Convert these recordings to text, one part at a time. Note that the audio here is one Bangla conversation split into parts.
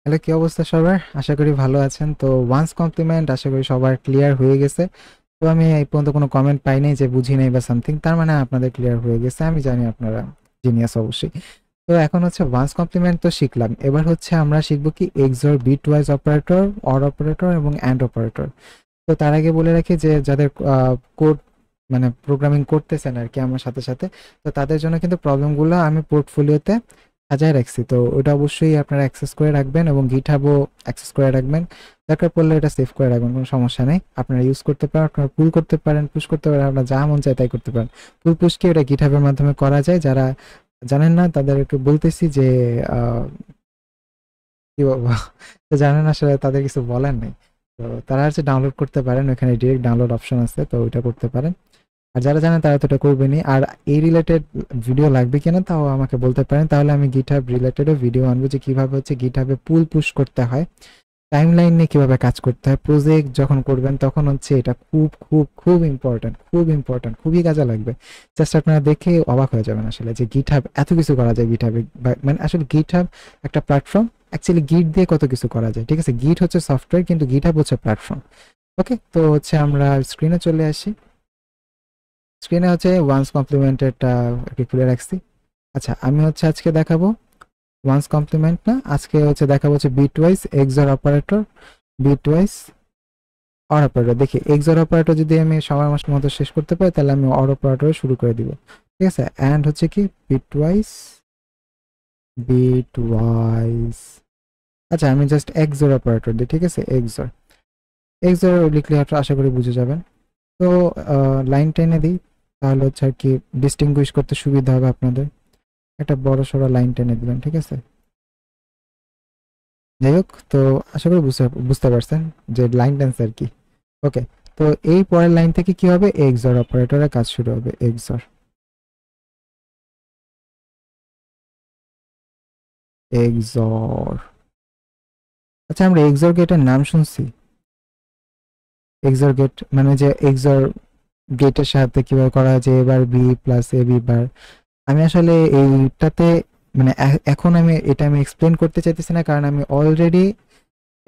হ্যালো, কি অবস্থা সবার? আশা করি ভালো আছেন। তো ওয়ান্স কমপ্লিমেন্ট আশা করি সবার ক্লিয়ার হয়ে গেছে। তো আমি এই পর্যন্ত কোনো কমেন্ট পাই নাই যে বুঝি নাই বা সামথিং, তার মানে আপনাদের ক্লিয়ার হয়ে গেছে। আমি জানি আপনারা জিনিয়াস অবশ্যই। তো এখন হচ্ছে ওয়ান্স কমপ্লিমেন্ট তো শিখলাম, এবার হচ্ছে আমরা শিখবো কি XOR, bitwise operator, or operator এবং অ্যান্ড অপারেটর। তো তার আগে বলে রাখি যে যাদের কোড মানে প্রোগ্রামিং করতেছেন আর কি আমার সাথে সাথে, তো তাদের জন্য কিন্তু প্রবলেমগুলো আমি পোর্টফোলিওতে সাজায় রাখছি। তো ওটা অবশ্যই আপনারা অ্যাক্সেস করে রাখবেন এবং গিটহাবও অ্যাক্সেস করে রাখবেন। দরকার পড়লে এটা সেভ করে রাখবেন, কোনো সমস্যা নেই। আপনারা ইউজ করতে পারেন, আপনারা পুল করতে পারেন, পুশ করতে পারেন, আপনারা যা মন চায় তাই করতে পারেন। পুল পুশকে এটা গিটহাবের মাধ্যমে করা যায়। যারা জানেন না তাদেরকে বলতেছি যে কি বলবো, তো জানেন আসলে তাদের কিছু বলার নেই। তো তারা হচ্ছে ডাউনলোড করতে পারেন, ওখানে ডিরেক্ট ডাউনলোড অপশন আছে, তো ওইটা করতে পারেন। আর যারা জানেন তারা তো এটা করবেনই। আর এই রিলেটেড ভিডিও লাগবে কিনা তাও আমাকে বলতে পারেন, তাহলে আমি গিটহাব রিলেটেডও ভিডিও আনবো যে কিভাবে হচ্ছে গিটহাবে পুল পুশ করতে হয়, টাইমলাইন নিয়ে কিভাবে কাজ করতে হয়, প্রজেক্ট যখন করবেন তখন হচ্ছে এটা খুব খুব খুব ইম্পর্টেন্ট, খুব ইম্পর্টেন্ট, খুবই কাজে লাগবে। জাস্ট আপনারা দেখে অবাক হয়ে যাবেন আসলে যে গিটহাব এত কিছু করা যায় গিটহাবে। মানে আসলে গিটহাব একটা প্ল্যাটফর্ম, অ্যাকচুয়ালি গিট দিয়ে কত কিছু করা যায়। ঠিক আছে, গিট হচ্ছে সফটওয়্যার কিন্তু গিটহাব হচ্ছে প্ল্যাটফর্ম। ওকে, তো হচ্ছে আমরা স্ক্রিনে চলে আসি। স্ক্রিনে হচ্ছে ওয়ান্স কমপ্লিমেন্টেডটা খুলে রাখছি। আচ্ছা, আমি হচ্ছে আজকে দেখাবো ওয়ান্স কমপ্লিমেন্ট না, আজকে হচ্ছে দেখাবো হচ্ছে bitwise XOR operator, bitwise or operator. দেখি এক্সর অপারেটর যদি আমি সময় মাস মতো শেষ করতে পারি তাহলে আমি অর অপারেটর শুরু করে দিব। ঠিক আছে, অ্যান্ড হচ্ছে কি বিটওয়াইজ, বিটওয়াইজ। আচ্ছা, আমি জাস্ট এক্সর অপারেটর দিই। ঠিক আছে, এক্সর, এক্সর লিখলে আশা করি বুঝে যাবেন। তো লাইন টেনে দিই, তাহলে হচ্ছে আর কি ডিস্টিংগুইশ করতে সুবিধা হবে আপনাদের। একটা বড় সড়ো লাইন টেনে দিলাম। ঠিক আছে, যাই হোক, তো আশা করি বুঝতে বুঝতে পারছেন যে লাইন টেন্স আর কি। ওকে, তো এই পরের লাইন থেকে কি হবে, এক্সর অপারেটরের কাজ শুরু হবে। XOR, XOR. আচ্ছা, আমরা এক্সর গেটের নাম শুনছি। এক্সর গেট মানে যে এক্সর গেটের সাথে কিভাবে করা হয় যে এবার বি প্লাস এ বি বার। আমি আসলে এইটাতে মানে এখন আমি এক্সপ্লেন করতে চাইতেছি না, কারণ আমি অলরেডি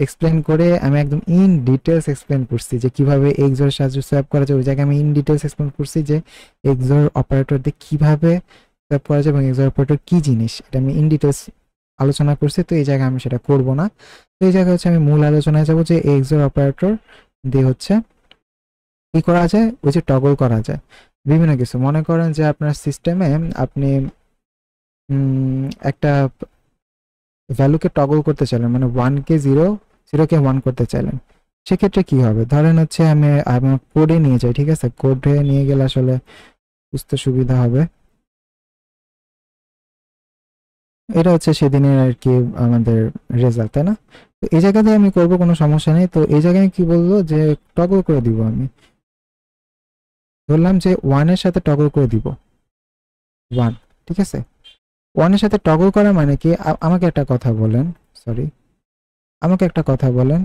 এক্সপ্লেন করে আমি একদম ইন ডিটেলস এক্সপ্লেন করছি যে কিভাবে এক্সর সাহায্যে সোয়াপ করা যায়। ওই জায়গায় আমি ইন ডিটেলস এক্সপ্লেন করছি যে এক্সর অপারেটর দিয়ে কিভাবে সোয়াপ করা যায় এবং এক্সর অপারেটর কি জিনিস, এটা আমি ইন ডিটেলস আলোচনা করছি। তো এই জায়গায় আমি সেটা করব না। তো এই জায়গায় হচ্ছে আমি মূল আলোচনায় যাবো যে এক্সর অপারেটর দিয়ে হচ্ছে কি করা যায়, ওই যে টগল করা যায় বিভিন্ন কিছু। মনে করেন যে আপনার সিস্টেমে আপনি একটা ভ্যালুকে টগল করতে চাইলেন, মানে 1 কে 0, 0 কে 1 করতে চাইলেন। সেক্ষেত্রে কি হবে, ধরেন হচ্ছে আমি আমার কোডে নিয়ে যাই। ঠিক আছে, কোডে নিয়ে গেলে আসলে বুঝতে সুবিধা হবে। এটা হচ্ছে সেদিনের আর কি আমাদের রেজাল্ট, তাই না? তো এই জায়গাতে আমি করব, কোনো সমস্যা নেই। তো এই জায়গায় কি বলবো যে টগল করে দিব। আমি ধরলাম যে 1 এর সাথে টগল করে দিব 1। ঠিক আছে, 1 এর সাথে টগল করা মানে কি, আমাকে একটা কথা বলেন, সরি, আমাকে একটা কথা বলেন,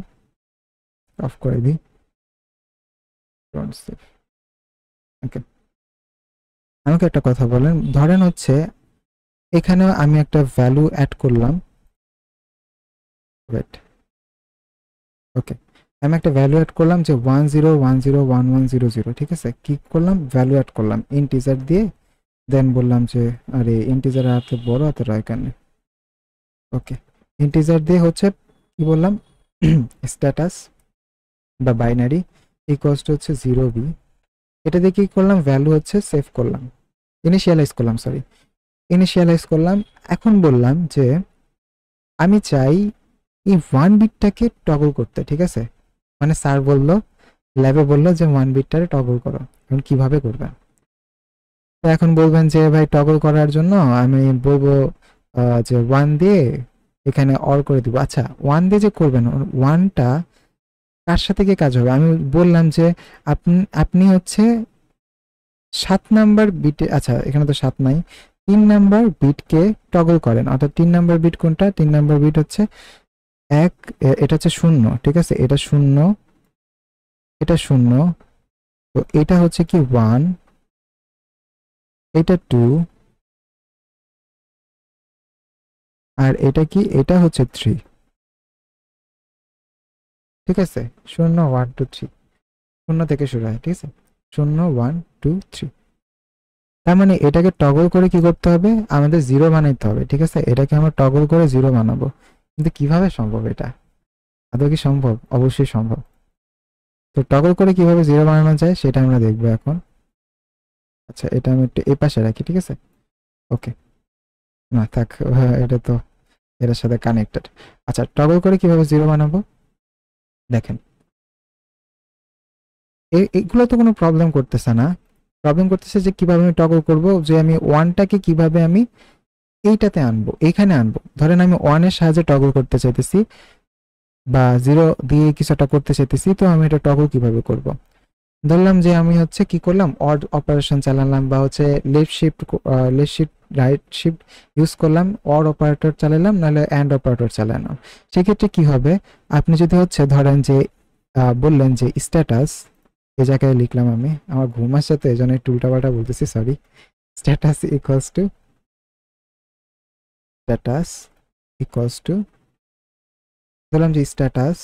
অফ করে দিই। ওকে, আমাকে একটা কথা বলেন, ধরেন হচ্ছে এখানে আমি একটা ভ্যালু অ্যাড করলাম। ওয়েট, ওকে, আমি একটা ভ্যালু অ্যাড করলাম যে 10101100। ঠিক আছে, কি করলাম, ভ্যালু অ্যাড করলাম ইন্টিজার দিয়ে। দেন বললাম যে আরে ইন্টিজার হাতে বড় হাতে রয় কেন। ওকে, ইন্টিজার দিয়ে হচ্ছে কি বললাম, স্ট্যাটাস বা বাইনারি ইকুয়ালস টু হচ্ছে 0b। এটা দিয়ে কি করলাম, ভ্যালু হচ্ছে সেভ করলাম, ইনিশিয়ালাইজ করলাম, সরি, ইনিশিয়ালাইজ করলাম। এখন বললাম যে আমি চাই এই 1 বিটটাকে টগল করতে। ঠিক আছে, মানে স্যার বললো, ল্যাবে বললো যে 1 বিটটারে টগল করো। এখন কিভাবে করবেন, তো এখন বলবেন যে ভাই টগল করার জন্য আমি বলবো যে 1 দিয়ে এখানে অর করে দিব। আচ্ছা, 1 দিয়ে যে করবেন, 1টা কার সাথে গিয়ে কাজ হবে, আমি বললাম যে আপনি আপনি হচ্ছে 7 নাম্বার বিটে, আচ্ছা এখানে তো 7 নাই, 3 নাম্বার বিটকে টগল করেন। অর্থাৎ 3 নাম্বার বিট কোনটা, 3 নাম্বার বিট হচ্ছে 1, এটা হচ্ছে 0। ঠিক আছে, এটা 0, এটা 0, তো এটা হচ্ছে কি 1, এটা 2, আর এটা কি, এটা হচ্ছে 3। ঠিক আছে, 0 1 2 3, 0 থেকে শুরু হয়, ঠিক আছে, 0 1 2 3। তার মানে এটাকে টগল করে কি করতে হবে, আমাদের 0 বানাইতে হবে, ঠিক আছে, এটাকে আমরা টগল করে 0 বানাবো। কিন্তু কিভাবে সম্ভব এটা, আদৌ কি সম্ভব? অবশ্যই সম্ভব। তো টগল করে কিভাবে 0 বানানো যায় সেটা আমরা দেখবো এখন। আচ্ছা, এটা আমি একটু এই পাশে রাখি, ঠিক আছে, ওকে। না থাক, এটা তো এটার সাথে কানেক্টেড। আচ্ছা, টগল করে কিভাবে 0 বানাবো দেখেন, এইগুলো তো কোনো প্রবলেম করতেছে না। প্রবলেম করতেছে যে কিভাবে আমি টগল করব, যে আমি 1টাকে কিভাবে আমি এইটাতে আনবো, এখানে আনবো। ধরেন আমি 1 এর সাহায্যে টগল করতে চাইতেছি বা 0 দিয়ে কিছু একটা করতে চাইতেছি, তো আমি এটা টগল কিভাবে করব? ধরলাম যে আমি হচ্ছে কি করলাম, অড অপারেশন চালালাম বা হচ্ছে left shift right shift use করলাম, অড অপারেটর চালালাম, নাহলে অ্যান্ড অপারেটর চালালাম। সেক্ষেত্রে কি হবে, আপনি যদি হচ্ছে ধরেন যে বললেন যে স্ট্যাটাস, এই জায়গায় লিখলাম, আমি আমার ঘুম আসছে তো এই জন্য একটু উল্টাপাল্টা বলতেছি, sorry. Status equals to status equals to বললাম যে স্ট্যাটাস,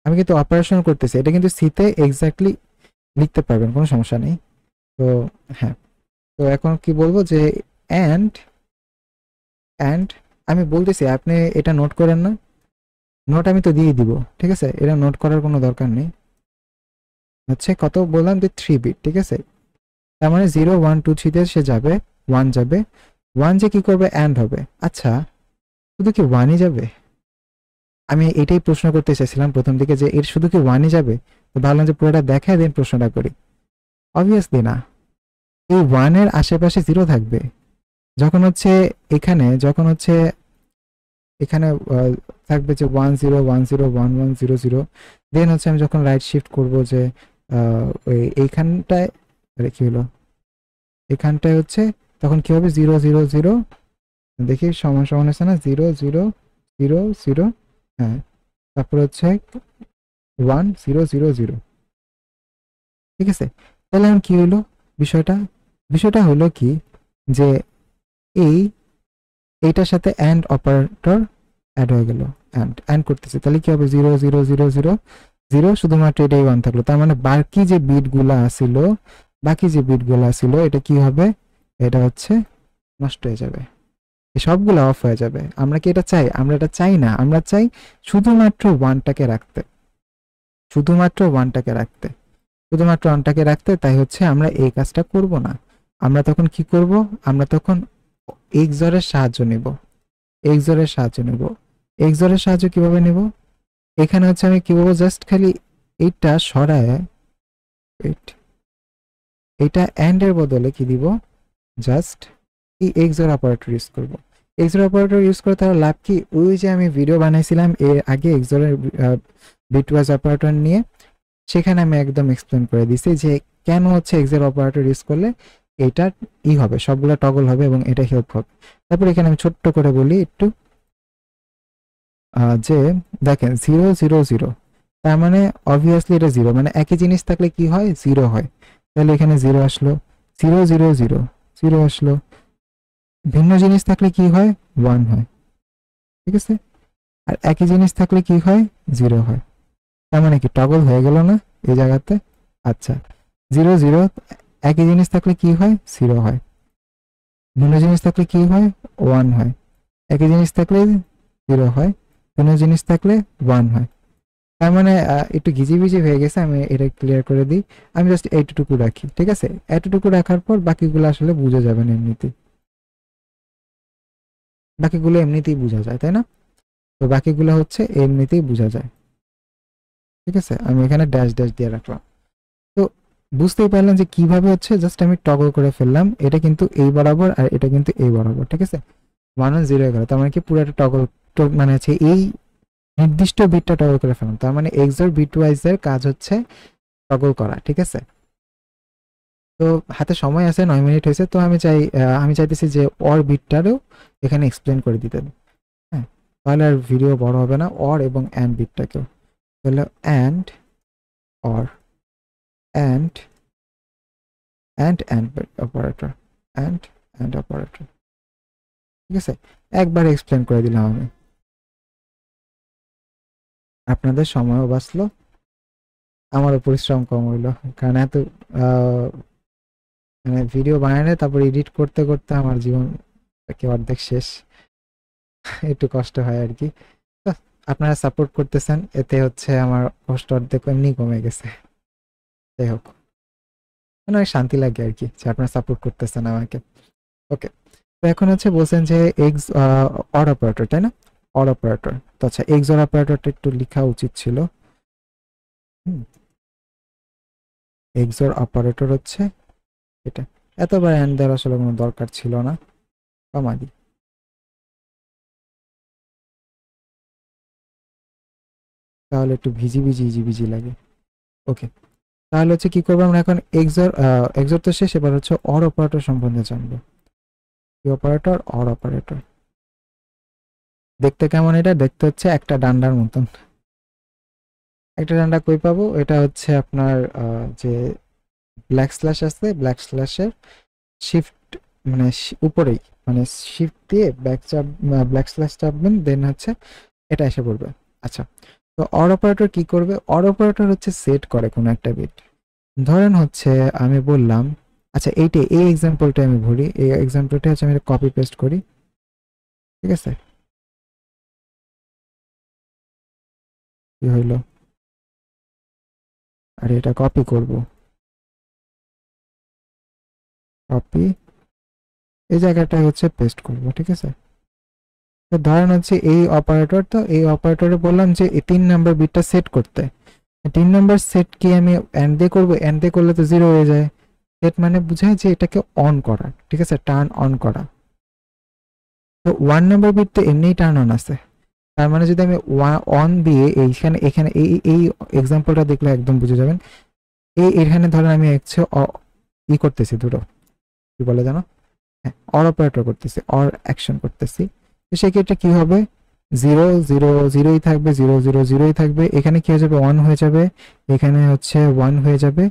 আমি কিন্তু অপারেশন করতেছি, এটা কিন্তু সিতে এক্স্যাক্টলি লিখতে পারবেন, কোনো সমস্যা নেই। তো হ্যাঁ, তো এখন কি বলবো যে অ্যান্ড অ্যান্ড আমি বলতেছি, আপনি এটা নোট করেন না, নোট আমি তো দিয়ে দিব, ঠিক আছে, এটা নোট করার কোনো দরকার নেই। হচ্ছে কত বললাম যে 3 বিট, ঠিক আছে, তার মানে 0 1 2 3 তে সে যাবে, 1 যাবে, 1 যে কি করবে, অ্যান্ড হবে। আচ্ছা, শুধু কি 1ই যাবে? আমি এটাই প্রশ্ন করতে চাইছিলাম প্রথম দিকে, যে এর শুধু কি 1ই যাবে? তো ভাবলাম যে পুরোটা দেখায় দেন প্রশ্নটা করি। অবভিয়াসলি না, এই 1 এর আশেপাশে 0 থাকবে। যখন হচ্ছে এখানে, যখন হচ্ছে এখানে থাকবে যে 1 0 1 0 1 1 0 0, দেন হচ্ছে আমি যখন রাইট শিফট করব যে ওই এইখানটায়, আরে কি হলো, এখানটায় হচ্ছে তখন কি হবে, 0 0 0, দেখি সমান সমান আছে না, 0 0 0 0, হ্যাঁ, তারপর হচ্ছে 1 0 0 0, ঠিক আছে। তাহলে এখন কি হলো বিষয়টা, বিষয়টা হলো কি, যে এই এইটার সাথে অ্যান্ড অপারেটর অ্যাড হয়ে গেল, অ্যান্ড করতেছে, তাহলে কি হবে, 0 0 0 0 0, শুধুমাত্র এটাই 1 থাকলো। তার মানে বাকি যে বিটগুলো আসিল, বাকি যে বিটগুলো আসিল, এটা কি হবে, এটা হচ্ছে নষ্ট হয়ে যাবে, সবগুলো অফ হয়ে যাবে। আমরা কি এটা চাই? আমরা এটা চাই না, আমরা চাই শুধুমাত্র 1টাকে রাখতে, শুধুমাত্র 1টাকে রাখতে, শুধুমাত্র 1টাকে রাখতে। তাই হচ্ছে আমরা এই কাজটা করব না। আমরা তখন কি করব, আমরা তখন XOR এর সাহায্য নেব, XOR এর সাহায্য নেব। XOR এর সাহায্য কিভাবে নেব, এখানে হচ্ছে আমি কি বলবো, জাস্ট খালি এইটা সরায়, এইটা অ্যান্ড এর বদলে কি দিব, জাস্ট এই XOR অপারেটর ইউজ করব। XOR অপারেটর ইউজ করে তার লাভ কি, ওই যে আমি ভিডিও বানাইছিলাম এর আগে XOR এর বিটওয়াইজ অপারেটর নিয়ে, সেখানে আমি একদম এক্সপ্লেন করে দিছি যে কেন হচ্ছে XOR অপারেটর ইউজ করলে এটা হবে, সবগুলো টগল হবে এবং এটা হেল্প হবে। তারপর এখানে আমি ছোট্ট করে বলি একটু, যে দেখেন 0 0 0, তার মানে অবভিয়াসলি এটা 0, মানে একই জিনিস থাকলে কি হয়, 0 হয়। তাহলে এখানে 0 আসলো, 0 0 0 0 আসলো। ভিন্ন জিনিস থাকলে কি হয়, 1 হয়, ঠিক আছে। আর একই জিনিস থাকলে কি হয়, 0 হয়। তার মানে কি টগল হয়ে গেল না এই জায়গাতে? আচ্ছা, 0 0, একই জিনিস থাকলে কি হয়, 0 হয়। ভিন্ন জিনিস থাকলে কি হয়, 1 হয়। একই জিনিস থাকলে 0 হয়, ভিন্ন জিনিস থাকলে 1 হয়। তার মানে একটু ঘিজিবিজি হয়ে গেছে, আমি এটা ক্লিয়ার করে দিই। আমি জাস্ট এইটুকু রাখি, ঠিক আছে, এতটুকু রাখার পর বাকিগুলো আসলে বুঝে যাবেন এমনিতেই, বাকিগুলো এমনিতেই বোঝা যায়, তাই না? তো বাকিগুলো হচ্ছে এমনিতেই বোঝা যায়, ঠিক আছে। আমি এখানে ড্যাশ ড্যাশ দিয়ে রাখলাম। তো বুঝতেই পারলাম যে কিভাবে হচ্ছে জাস্ট আমি টগল করে ফেললাম, এটা কিন্তু এই বরাবর আর এটা কিন্তু এই বরাবর, ঠিক আছে। 1 1 0 গেল, তার মানে কি পুরো একটা টগল, মানে হচ্ছে এই নির্দিষ্ট বিটটা টগল করে ফেললাম। তার মানে XOR বিটওয়াইজ এর কাজ হচ্ছে টগল করা, ঠিক আছে। তো হাতে সময় আছে, 9 মিনিট হয়েছে, তো আমি চাইতেছি যে অর বিটটারও এখানে এক্সপ্লেন করে দিতে। হ্যাঁ, তাহলে আর ভিডিও বড় হবে না, অর এবং অ্যান্ড বিটটাকেও। তাহলে and or, and and operator, and operator, ঠিক আছে। একবার এক্সপ্লেন করে দিলাম আমি। আপনাদের সময়ও বাঁচলো, আমারও পরিশ্রম কম হইলো, কারণ এত মানে ভিডিও বানালে তারপর এডিট করতে করতে আমার জীবন কি অর্ধেক শেষ। একটু কষ্ট হয় আর কি। তো আপনারা সাপোর্ট করতেছেন, এতে হচ্ছে আমার কষ্ট অর্ধেক এমনি কমে গেছে। যাই হোক, মানে অনেক শান্তি লাগে আর কি যে আপনারা সাপোর্ট করতেছেন আমাকে। ওকে, তো এখন হচ্ছে বলছেন যে এক্স অর অপারেটর, তাই না? অর অপারেটর, তো আচ্ছা এক্স অর অপারেটরটা একটু লেখা উচিত ছিল। এক্স অর অপারেটর হচ্ছে এটা। এতবার অ্যান্ড দেওয়ার আসলে কোনো দরকার ছিল না, কমা দিই, তাহলে একটু ভিজি ভিজি ইজি ভিজি লাগে। ওকে, তাহলে হচ্ছে কি করবো আমরা এখন এক্সর, এক্সর তো শেষ, এবার হচ্ছে অর অপারেটর সম্বন্ধে জানবো। কি অপারেটর? Or operator. দেখতে কেমন? এটা দেখতে হচ্ছে একটা ডান্ডার মতন। একটা ডান্ডা কই পাবো? এটা হচ্ছে আপনার যে ব্ল্যাক স্ল্যাশ আছে, ব্ল্যাক স্ল্যাশের শিফট মানে উপরেই, মানে শিফট দিয়ে ব্যাক চাপ, ব্ল্যাক স্ল্যাশ চাপবেন, দেন হচ্ছে এটা এসে পড়বে। আচ্ছা, তো অর অপারেটর কি করবে? অর অপারেটর হচ্ছে সেট করে কোনো একটা বিট। ধরেন হচ্ছে আমি বললাম, আচ্ছা এইটা, এই এক্সাম্পলটা আমি ভরি, এই এক্সাম্পলটা হচ্ছে আমি কপি পেস্ট করি, ঠিক আছে? কি হইলো? আর এটা কপি করব, কপি, এই জায়গাটা হচ্ছে পেস্ট করব, ঠিক আছে? তো ধরেন হচ্ছে এই অপারেটর, তো এই অপারেটরে বললাম যে এই 3 নাম্বার বিটটা সেট করতে। 3 নাম্বার সেট কি আমি এন্ড দিয়ে করবো? এন্ড দিয়ে করলে তো 0 হয়ে যায়। সেট মানে বুঝায় যে এটাকে অন করা, ঠিক আছে, টার্ন অন করা। তো 1 নাম্বার বিট তো এমনিই টার্ন অন আছে, তার মানে যদি আমি অন দিয়ে এইখানে, এখানে এই এই এক্সাম্পলটা দেখলে একদম বুঝে যাবেন। এই এখানে ধরেন আমি হচ্ছে ই করতেছি দুটো, কি বলে জানো? হ্যাঁ, অর অপারেটর করতেছি, অর অ্যাকশন করতেছি। তো সেক্ষেত্রে কি হবে? 0 0 0ই থাকবে, 0 0 0ই থাকবে, এখানে কি হয়ে যাবে? 1 হয়ে যাবে, এখানে হচ্ছে 1 হয়ে যাবে,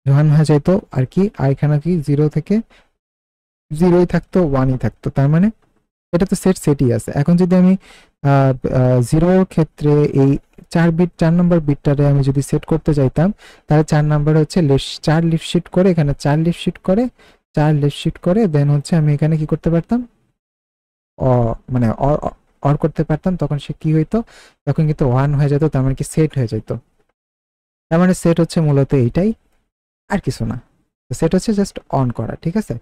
1 হয়ে যাইতো আর কি, আর এখানে কি 0 থেকে 0ই থাকতো, 1ই থাকতো, তার মানে এটা তো সেট সেটই আছে। এখন যদি আমি জিরোর ক্ষেত্রে এই 4 বিট, 4 নম্বর বিটটারে আমি যদি সেট করতে চাইতাম, তাহলে 4 নাম্বার হচ্ছে 4 লিফট শিফট করে, এখানে 4 লিফট শিফট করে, 4 লিফট শিফট করে, দেন হচ্ছে আমি এখানে কি করতে পারতাম? অ মানে অর করতে পারতাম, তখন সে কি হইতো? তখন কিন্তু 1 হয়ে যেত, তার মানে কি সেট হয়ে যেত। তার মানে সেট হচ্ছে মূলত এইটাই, আর কিছু না। সেট হচ্ছে জাস্ট অন করা, ঠিক আছে?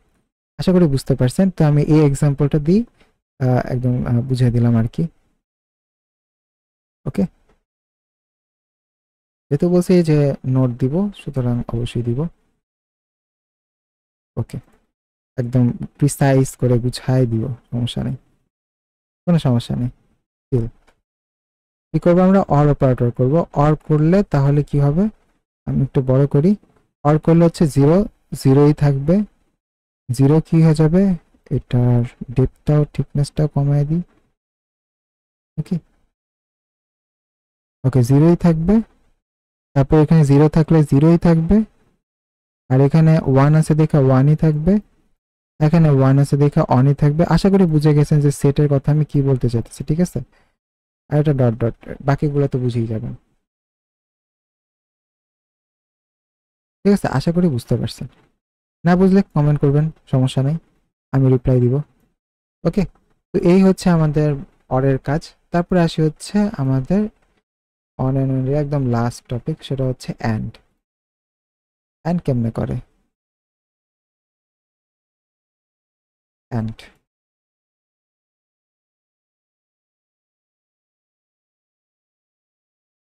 আশা করি বুঝতে পারছেন। তো আমি এই এক্সাম্পলটা দিই, একদম বুঝিয়ে দিলাম আর কি। ওকে, যেহেতু বলছি যে নোট দিব, সুতরাং অবশ্যই দিব। ওকে, একদম প্রিসাইজ করে গুছাই দিব, সমস্যা নেই, কোনো সমস্যা নেই। কি করবো আমরা? অর অপারেটর করব। অর করলে তাহলে কি হবে? আমি একটু বড় করি। অর করলে হচ্ছে 0 0ই থাকবে, 0 কি হয়ে যাবে? এটার ডেপথটাও, থিকনেসটাও কমায় দিই। ওকে, ওকে, 0ই থাকবে, তারপর এখানে 0 থাকলে 0ই থাকবে, আর এখানে 1 আছে দেখে 1ই থাকবে, এখানে 1 আছে দেখে অনই থাকবে। আশা করি বুঝে গেছেন যে সেটের কথা আমি কি বলতে চাইতেছি, ঠিক আছে? আর এটা ডট ডট, বাকিগুলো তো বুঝেই যাবেন, ঠিক আছে? আশা করি বুঝতে পারছেন। না বুঝলে কমেন্ট করবেন, সমস্যা নাই, আমি রিপ্লাই দিব। ওকে, তো এই হচ্ছে আমাদের অরের কাজ। তারপরে আসি হচ্ছে আমাদের অন অ্যান্ড অনলি একদম লাস্ট টপিক, সেটা হচ্ছে অ্যান্ড। অ্যান্ড কেমনে করে? অ্যান্ড,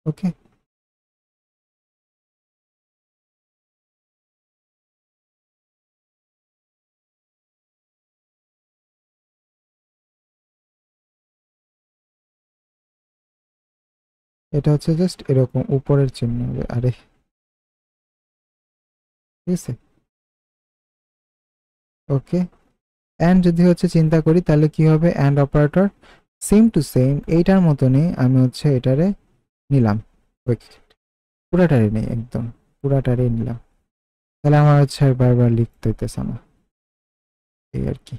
ওকে, এটা হচ্ছে জাস্ট এরকম উপরের চিহ্ন হবে, আরে ঠিক আছে। ওকে, অ্যান্ড যদি হচ্ছে চিন্তা করি তাহলে কি হবে? And operator same to same এইটার মতনই, আমি হচ্ছে এটারে নিলাম, পুরাটারে নেই, একদম পুরাটারে নিলাম, তাহলে আমার হচ্ছে আর বারবার লিখতে হইতেছে না, এই আর কি।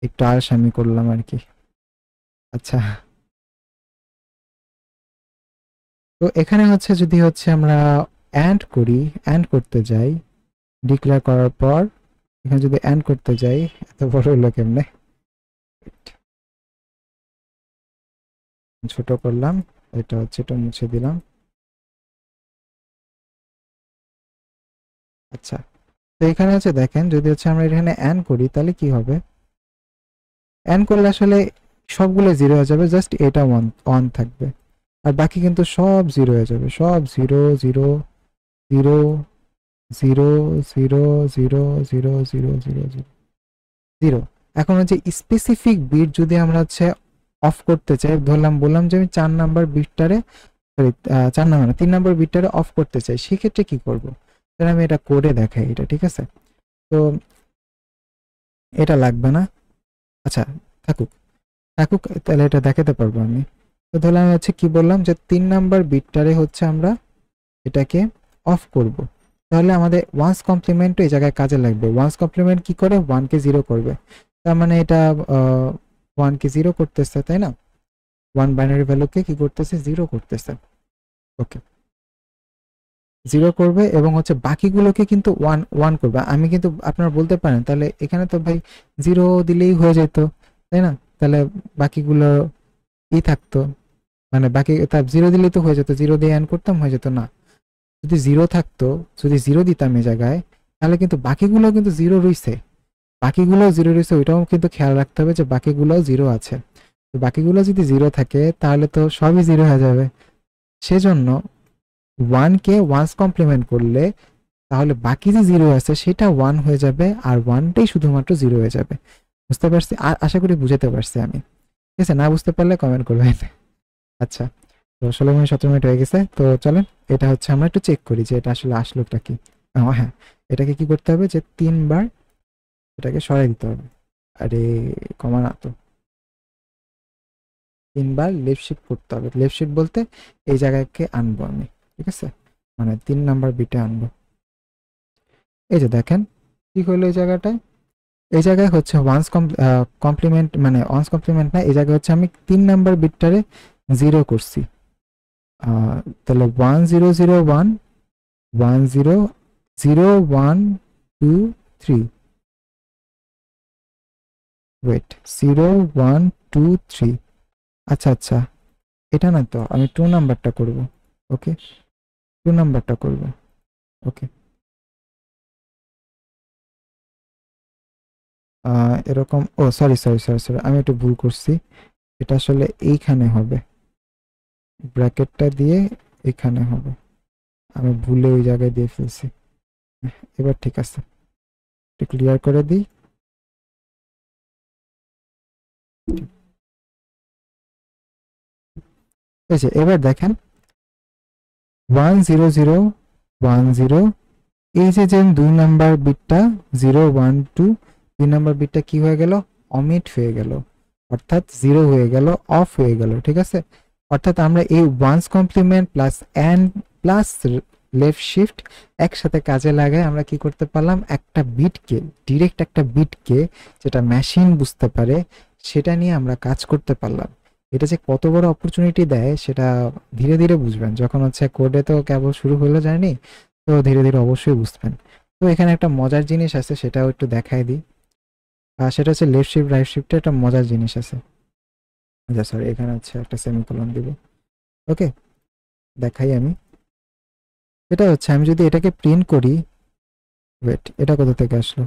একটু আলসামি করলাম আর কি। আচ্ছা, তো এখানে হচ্ছে যদি হচ্ছে আমরা অ্যান্ড করি, অ্যান্ড করতে যাই, ডিক্লেয়ার করার পর এখানে যদি অ্যান্ড করতে যাই, এত বড় হলো কেমনে, ছোট করলাম, এটা হচ্ছে এটা মুছে দিলাম। আচ্ছা, তো এখানে হচ্ছে দেখেন যদি হচ্ছে আমরা এখানে অ্যান্ড করি তাহলে কি হবে, অ্যান্ড করলে আসলে সবগুলো জিরো হয়ে যাবে, জাস্ট এটা ওয়ান অন থাকবে, আর বাকি কিন্তু সব জিরো হয়ে যাবে, সব zero zero zero zero zero zero zero zero zero zero zero. এখন হচ্ছে স্পেসিফিক বিট যদি আমরা হচ্ছে অফ করতে চাই, ধরলাম বললাম যে আমি 4 নাম্বার বিটটারে, সরি 4 নাম্বার না 3 নাম্বার বিটটারে অফ করতে চাই, সেক্ষেত্রে কি করব, তাহলে আমি এটা কোডে দেখাই এটা, ঠিক আছে? তো এটা লাগবে না, আচ্ছা থাকুক, থাকুক, তাহলে এটা দেখাতে পারবো আমি। তো ধরলাম আমি হচ্ছে কি বললাম যে 3 নাম্বার বিটটারে হচ্ছে আমরা এটাকে অফ করব, তাহলে আমাদের ওয়ান্স কমপ্লিমেন্ট এই জায়গায় কাজে লাগবে। ওয়ান্স কমপ্লিমেন্ট কি করে, 1 কে 0 করবে, তার মানে এটা 1 কে 0 করতেছে, তাই না? 1 বাইনারি ভ্যালুকে কি করতেছে, 0 করতেছে। ওকে, 0 করবে এবং হচ্ছে বাকিগুলোকে কিন্তু 1 1 করবে। আমি কিন্তু আপনারা বলতে পারেন তাহলে এখানে তো ভাই 0 দিলেই হয়ে যেত, তাই না? তাহলে বাকিগুলো ই থাকতো, মানে বাকি তার 0 দিলেই তো হয়ে যেত, 0 দিয়ে অ্যাড করতাম হয়ে যেত না। যদি 0 থাকতো, যদি 0 দিতাম এই জায়গায়, তাহলে কিন্তু বাকিগুলো কিন্তু 0 রইছে, বাকিগুলো 0 রইছে, ওইটাও কিন্তু খেয়াল রাখতে হবে যে বাকিগুলোও 0 আছে। তো বাকিগুলো যদি 0 থাকে তাহলে তো সবই 0 হয়ে যাবে। সেজন্য 1 কে ওয়ান্স কমপ্লিমেন্ট করলে তাহলে বাকি যে 0 আছে সেটা 1 হয়ে যাবে, আর 1টাই শুধুমাত্র 0 হয়ে যাবে। বুঝতে পারছি? আশা করি বুঝাতে পারছি আমি। ঠিক আছে, না বুঝতে পারলে কমেন্ট করবেন। আচ্ছা, তো 16 মিনিট 17 মিনিট হয়ে গেছে, তো চলেন এটা হচ্ছে আমরা একটু চেক করি যে এটা আসলে আসলোটা কি। হ্যাঁ, এটাকে কি করতে হবে যে 3 বার এটাকে সরাই দিতে হবে, আরে কমা না তো, 3 বার লেফট শিফট করতে হবে। লেফট শিফট বলতে এই জায়গাকে আনবো আমি, ঠিক আছে, মানে 3 নাম্বার বিটে আনবো। এই যে দেখেন কি হলো এই জায়গাটায়, এই জায়গায় হচ্ছে ওয়ান্স কমপ্লিমেন্ট, মানে ওয়ান্স কমপ্লিমেন্ট না, এই জায়গায় হচ্ছে আমি 3 নাম্বার বিটটারে 0 করছি। তাহলে 1 0 0 1 1 0 0 1 2 3, ওয়েট 0 1 2 3, আচ্ছা আচ্ছা, এটা না তো, আমি 2 নাম্বারটা করব। ওকে, 2 নাম্বারটা করব। ওকে, এরকম, ও সরি সরি সরি সরি, আমি একটু ভুল করছি, এটা আসলে এইখানে হবে, ব্র্যাকেটটা দিয়ে এখানে হবে, আমি ভুলে ওই জায়গায় দিয়ে ফেলছি। এবার ঠিক আছে, একটু ক্লিয়ার করে দিই। এই যে এবার দেখেন 1 0 0 1 0, এই যে যে 2 নাম্বার বিটটা 0 1 2, 2 নাম্বার বিটটা কি হয়ে গেল, অমিট হয়ে গেল, অর্থাৎ 0 হয়ে গেল, অফ হয়ে গেল, ঠিক আছে? অর্থাৎ আমরা এই one's complement plus and plus left shift একসাথে কাজে লাগায় আমরা কি করতে পারলাম, একটা বিটকে, ডিরেক্ট একটা বিটকে যেটা মেশিন বুঝতে পারে সেটা নিয়ে আমরা কাজ করতে পারলাম। এটা যে কত বড় অপরচুনিটি দেয় সেটা ধীরে ধীরে বুঝবেন, যখন হচ্ছে কোডে তো কেবল শুরু হলো জার্নি, তো ধীরে ধীরে অবশ্যই বুঝবেন। তো এখানে একটা মজার জিনিস আছে, সেটাও একটু দেখাই দিই। আর সেটা হচ্ছে লেফট শিফট রাইট শিফটে একটা মজার জিনিস আছে। আচ্ছা সরি, এখানে হচ্ছে একটা সেমিকোলন দিব। ওকে, দেখাই আমি। এটা হচ্ছে আমি যদি এটাকে প্রিন্ট করি, ওয়েট এটা কোথা থেকে আসলো,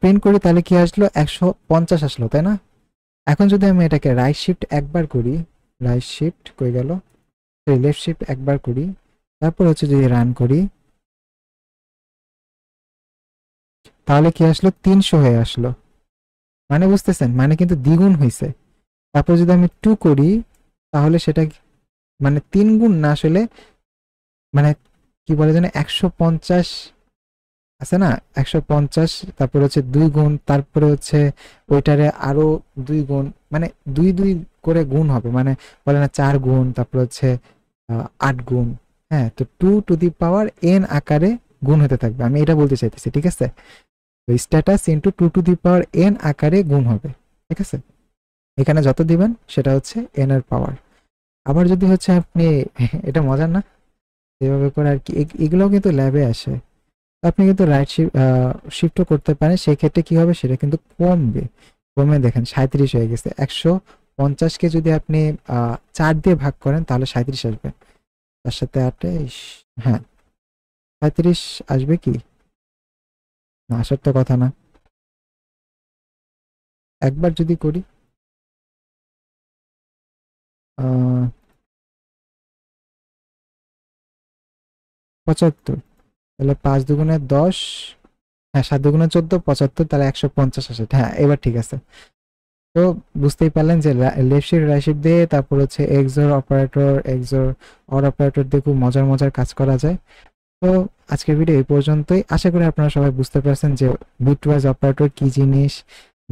প্রিন্ট করি তাহলে কি আসলো, 150 আসলো, তাই না? এখন যদি আমি এটাকে রাইট শিফট একবার করি, রাইট শিফট কই গেল, লেফট শিফট একবার করি, তারপর হচ্ছে যদি রান করি, তাহলে কি আসলো, 300 হয়ে আসলো। মানে বুঝতেছেন, মানে কিন্তু দ্বিগুণ হয়েছে। তারপর যদি আমি 2 করি তাহলে সেটা মানে 3 গুণ না আসলে, মানে কি বলে জানে 150 আছে না, 150, তারপরে হচ্ছে 2 গুণ, তারপরে হচ্ছে ওইটারে আরো 2 গুণ, মানে 2 2 করে গুণ হবে, মানে বলে না 4 গুণ, তারপর হচ্ছে 8 গুণ। হ্যাঁ, তো 2 টু দি পাওয়ার n আকারে গুণ হতে থাকবে, আমি এটা বলতে চাইতেছি, ঠিক আছে? তো status into 2 to the power n আকারে গুণ হবে, ঠিক আছে? এখানে যত দিবেন সেটা হচ্ছে n এর পাওয়ার। আবার যদি হচ্ছে আপনি এটা মজার না এভাবে করে আর কি, এগুলোও কিন্তু ল্যাবে আসে। আপনি কিন্তু রাইট শিফটও করতে পারেন, সেই ক্ষেত্রে কি হবে সেটা কিন্তু কমবে। কমে দেখেন 37 হয়ে গেছে। 150কে যদি আপনি 4 দিয়ে ভাগ করেন তাহলে 37 আসবে। তার সাথে 28, হ্যাঁ 37 আসবে কি না, আসার তো কথা না। একবার যদি করি 75, তাহলে 5 দুগুণে 10, হ্যাঁ 7 দুগুণে 14, 75, তাহলে 150 আসে। হ্যাঁ এবার ঠিক আছে। তো বুঝতেই পারলেন যে লেফট শিফট রাইট শিফট দিয়ে তারপর হচ্ছে XOR operator, XOR or operator দিয়ে খুব মজার মজার কাজ করা যায়। তো আজকের ভিডিও এই পর্যন্তই। আশা করি আপনারা সবাই বুঝতে পারছেন যে বিটওয়াইজ অপারেটর কি জিনিস,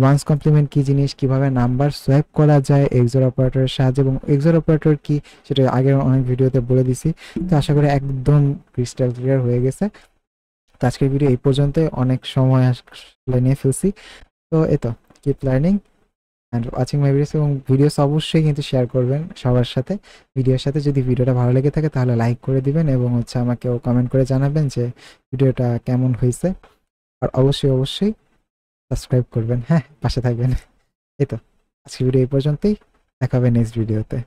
ওয়ান্স কমপ্লিমেন্ট কি জিনিস, কিভাবে নাম্বার সোয়াইপ করা যায় এক্সোর অপারেটরের সাহায্যে, এবং এক্সোর অপারেটর কি সেটা আগের অনেক ভিডিওতে বলে দিছি। তো আশা করি একদম ক্রিস্টাল ক্লিয়ার হয়ে গেছে। তো আজকের ভিডিও এই পর্যন্তই, অনেক সময় আসলে নিয়ে ফেলছি। তো এই তো, keep learning and watching my videos, এবং ভিডিওস অবশ্যই কিন্তু শেয়ার করবেন সবার সাথে। ভিডিওর সাথে যদি ভিডিওটা ভালো লেগে থাকে তাহলে লাইক করে দিবেন, এবং হচ্ছে আমাকেও কমেন্ট করে জানাবেন যে ভিডিওটা কেমন হয়েছে। আর অবশ্যই অবশ্যই সাবস্ক্রাইব করবেন, হ্যাঁ পাশে থাকবেন। এই তো, আজকের ভিডিও এই পর্যন্তই, দেখা হবে নেক্সট ভিডিওতে।